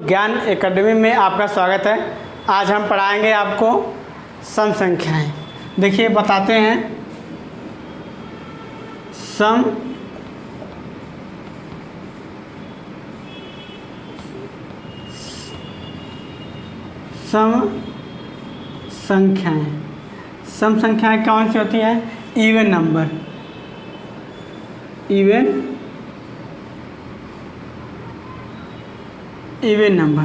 ज्ञान एकेडमी में आपका स्वागत है। आज हम पढ़ाएंगे आपको सम संख्याएं। देखिए बताते हैं सम संख्याएं। सम संख्याएं कौन सी होती हैं? Even number. Even number.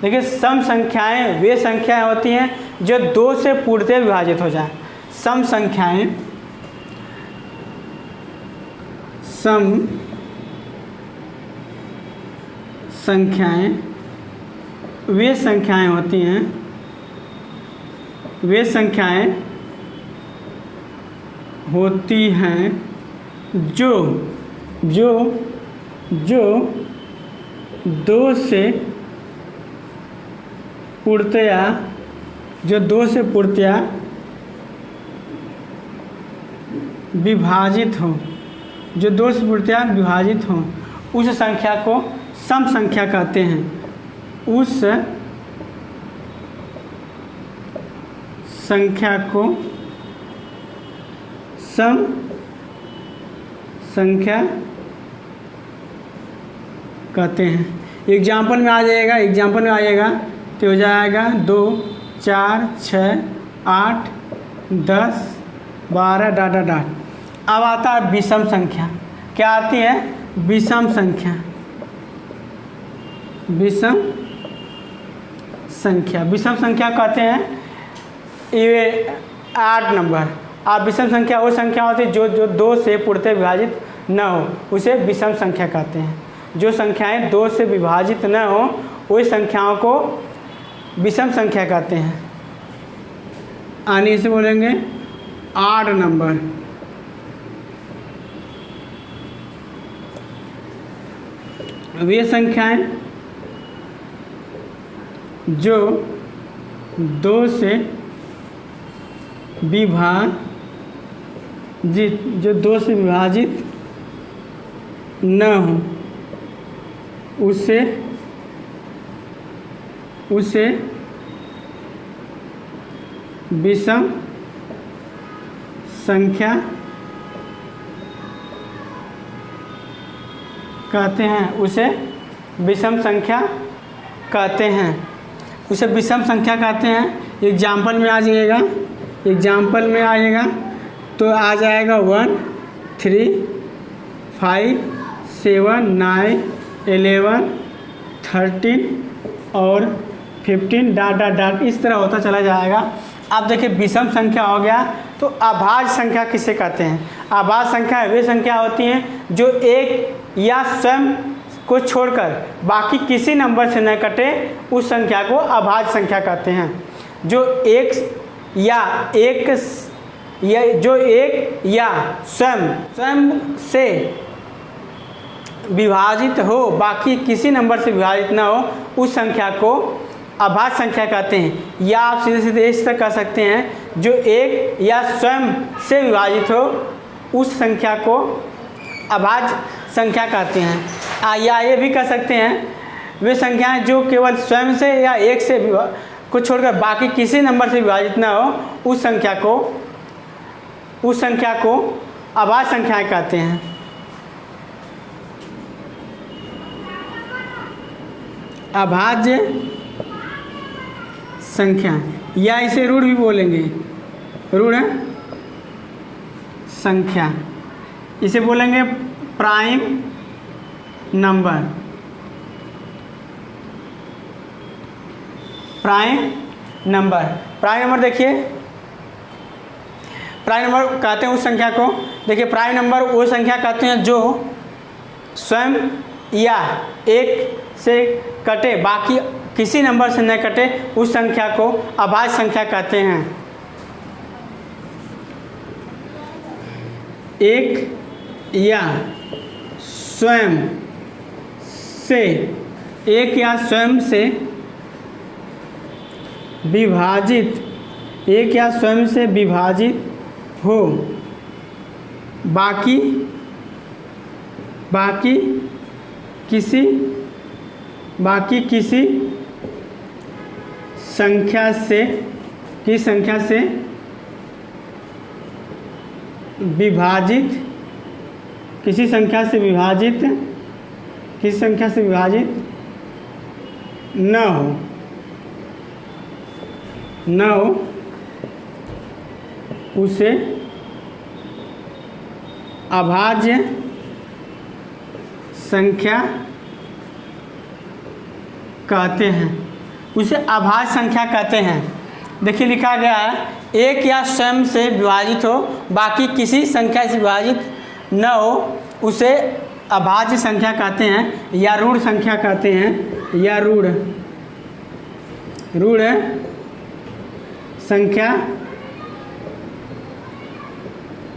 देखिए सम संख्याएं वे संख्याएं होती हैं जो दो से पूर्णतः विभाजित हो जाए। सम संख्याएं वे संख्याएं होती हैं जो दो से पूर्णतया विभाजित हो, उस संख्या को सम संख्या कहते हैं। उस संख्या को सम संख्या कहते हैं। एग्जाम्पल में आ जाएगा तो हो जाएगा 2, 4, 6, 8, 10, 12 डॉट। अब आता है विषम संख्या। क्या आती है? विषम संख्या। विषम संख्या कहते हैं ये 8 नंबर। अब विषम संख्या वो संख्या होती है जो दो से पूर्णतः विभाजित न हो, उसे विषम संख्या कहते हैं। जो संख्याएं दो से विभाजित न हो वही संख्याओं को विषम संख्या कहते हैं। आने से बोलेंगे 8 नंबर। वे संख्याएं जो दो से विभाजित न हो उसे विषम संख्या कहते हैं। उसे विषम संख्या कहते हैं। एग्जाम्पल में आ जाएगा तो आ जाएगा 1, 3, 5, 7, 9, 11, 13 और 15 डॉट इस तरह होता चला जाएगा। अब देखिए विषम संख्या हो गया तो अभाज्य संख्या किसे कहते हैं? अभाज्य संख्या वे संख्या होती हैं जो एक या स्वयं को छोड़कर बाकी किसी नंबर से न कटे, उस संख्या को अभाज्य संख्या कहते हैं। जो एक या स्वयं से विभाजित हो, बाकी किसी नंबर से विभाजित न हो, उस संख्या को अभाज्य संख्या कहते हैं। या आप सीधे इस तरह कह सकते हैं जो एक या स्वयं से विभाजित हो, उस संख्या को अभाज्य संख्या कहते हैं। या ये भी कह सकते हैं वे संख्याएं जो केवल स्वयं से या एक से को छोड़कर बाकी किसी नंबर से विभाजित न हो, उस संख्या को अभाज्य संख्याएं कहते हैं। अभाज्य संख्या या इसे ऋण भी बोलेंगे, ऋण संख्या। इसे बोलेंगे प्राइम नंबर। प्राइम नंबर देखिए, प्राइम नंबर कहते हैं उस संख्या को। देखिए प्राइम नंबर वो संख्या कहते हैं जो स्वयं या एक से कटे, बाकी किसी नंबर से न कटे, उस संख्या को अभाज्य संख्या कहते हैं। एक या स्वयं से विभाजित हो, बाकी किसी बाकी किसी संख्या से विभाजित न हो उसे अभाज्य संख्या कहते हैं। देखिए लिखा गया है एक या स्वयं से विभाजित हो, बाकी किसी संख्या से विभाजित न हो उसे अभाज्य संख्या कहते हैं या ऋण संख्या कहते हैं, या ऋण संख्या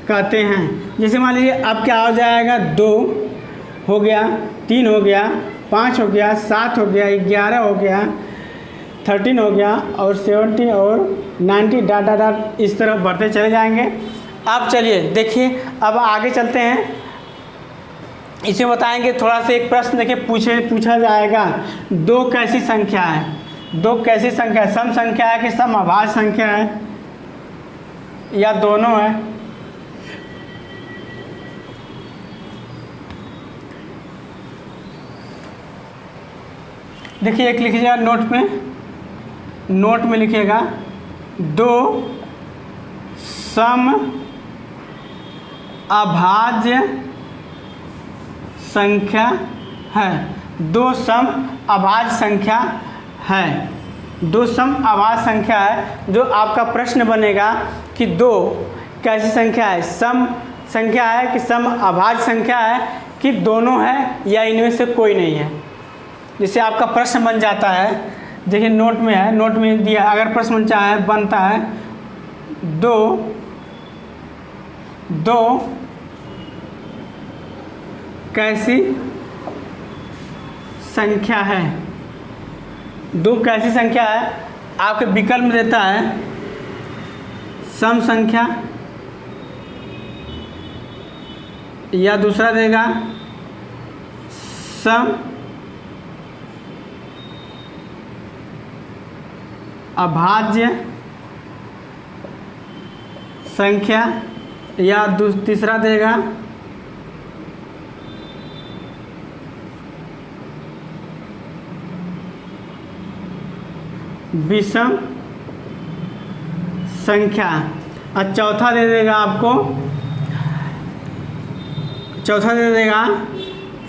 कहते हैं। जैसे मान लीजिए अब क्या हो जाएगा, 2 हो गया, 3 हो गया, 5 हो गया, 7 हो गया, 11 हो गया, 13 हो गया और 70 और 90 डॉट इस तरह बढ़ते चले जाएंगे। अब चलिए देखिए, अब आगे चलते हैं, इसमें बताएंगे थोड़ा सा। एक प्रश्न देखिए पूछा जाएगा, 2 कैसी संख्या है? 2 कैसी संख्या है? सम संख्या है कि सम अभाज्य संख्या है या दोनों है? देखिए एक लिखिएगा नोट में लिखिएगा 2 सम अभाज्य संख्या है। 2 सम अभाज्य संख्या है। 2 सम अभाज्य संख्या है। जो आपका प्रश्न बनेगा कि 2 कैसी संख्या है? सम संख्या है कि सम अभाज्य संख्या है कि दोनों है या इनमें से कोई नहीं है। जिससे आपका प्रश्न बन जाता है। देखिए नोट में दिया, अगर प्रश्न बनता है 2 कैसी संख्या है? 2 कैसी संख्या है? आपके विकल्प में देता है सम संख्या, या दूसरा देगा सम अभाज्य संख्या, या तीसरा देगा विषम संख्या, और चौथा दे देगा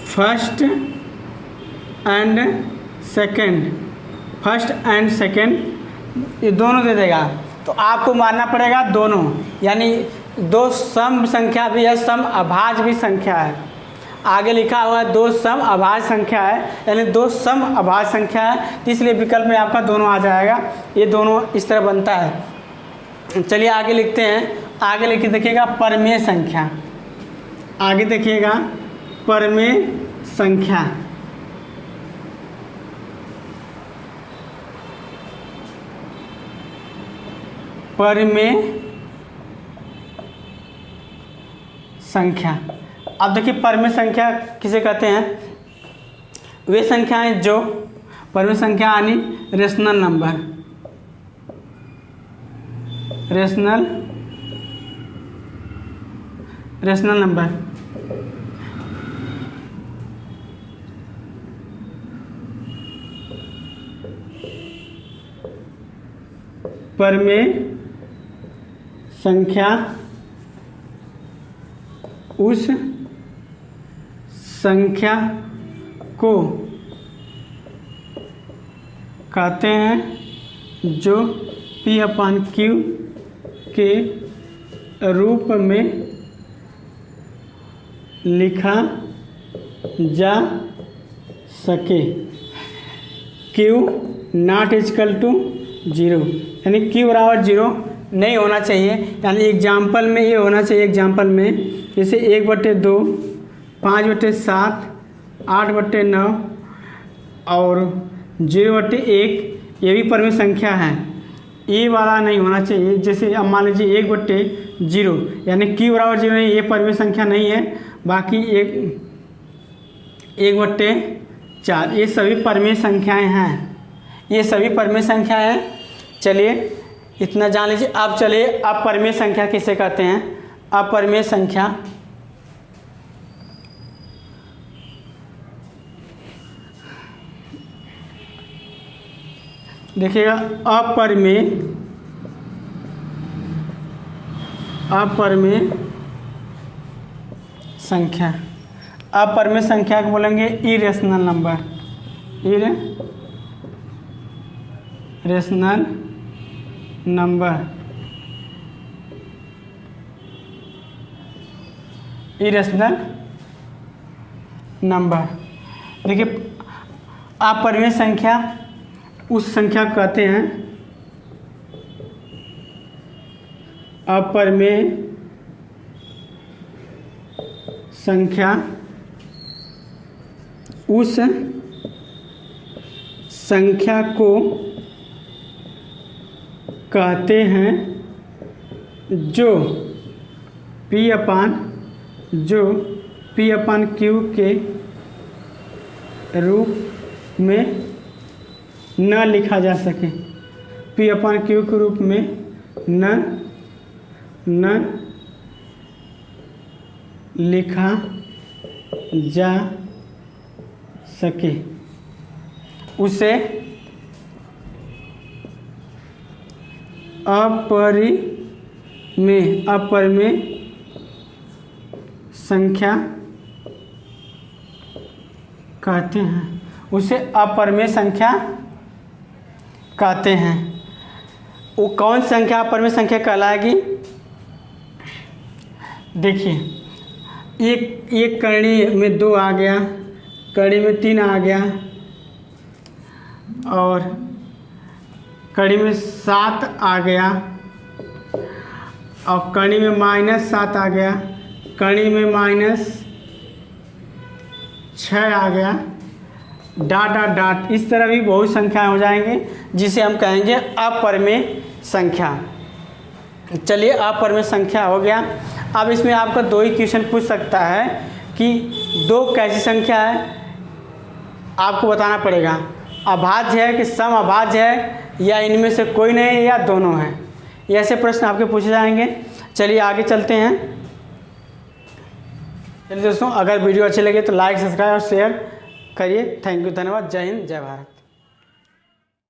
फर्स्ट एंड सेकंड, ये दोनों दे देगा। तो आपको मानना पड़ेगा दोनों, यानी 2 सम संख्या भी है, सम अभाज्य भी संख्या है। आगे लिखा हुआ है 2 सम अभाज्य संख्या है, यानी 2 सम अभाज्य संख्या है, इसलिए विकल्प में आपका दोनों आ जाएगा। ये दोनों इस तरह बनता है। चलिए आगे लिखते हैं। आगे लिखिए, देखिएगा परमेय संख्या। आगे देखिएगा परमेय संख्या। परमेय संख्या। अब देखिए परमेय संख्या किसे कहते हैं? वे संख्याएं जो परमेय संख्या यानी रेशनल नंबर, रेशनल नंबर। परमेय संख्या उस संख्या को कहते हैं जो P/Q के रूप में लिखा जा सके। Q नॉट इक्वल टू 0, यानी Q बराबर 0 नहीं होना चाहिए। यानी एग्जाम्पल में ये होना चाहिए, एग्जाम्पल में जैसे 1/2, 5/7, 8/9 और 0/1, ये भी परमेय संख्या है। ये वाला नहीं होना चाहिए। जैसे अब मान लीजिए 1/0, यानी Q बराबर 0 नहीं, ये परमेय संख्या नहीं है। बाकी 1/4 4। ये सभी परमेय संख्याएं हैं, ये सभी परमेय संख्या हैं। चलिए इतना जान लीजिए। अब चलिए अपरमेय संख्या किसे कहते हैं। अपरमेय संख्या देखिएगा, अपरमेय संख्या, अपरमेय संख्या को बोलेंगे irrational number, irrational number, irrational number. देखिए अपरमेय संख्या उस संख्या को कहते हैं, अपरमेय संख्या उस संख्या को कहते हैं जो P/Q के रूप में न लिखा जा सके, P/Q के रूप में न लिखा जा सके, उसे अपरमेय संख्या कहते हैं, उसे अपरमेय संख्या कहते हैं। वो कौन संख्या अपरमेय संख्या कहलाएगी। देखिए एक कड़ी में 2 आ गया, कड़ी में 3 आ गया, और कड़ी में 7 आ गया, और कड़ी में -7 आ गया, कड़ी में -6 आ गया, डॉट इस तरह भी बहुत संख्याएं हो जाएंगे, जिसे हम कहेंगे अपरमेय संख्या। चलिए अपरमेय संख्या हो गया। अब इसमें आपका 2 ही क्वेश्चन पूछ सकता है कि 2 कैसी संख्या है, आपको बताना पड़ेगा। अभाज्य है कि सम अभाज्य है, या इनमें से कोई नहीं है, या दोनों हैं। ऐसे प्रश्न आपके पूछे जाएंगे। चलिए आगे चलते हैं। चलिए दोस्तों, अगर वीडियो अच्छी लगे तो लाइक, सब्सक्राइब और शेयर करिए। थैंक यू, धन्यवाद। जय हिंद, जय भारत।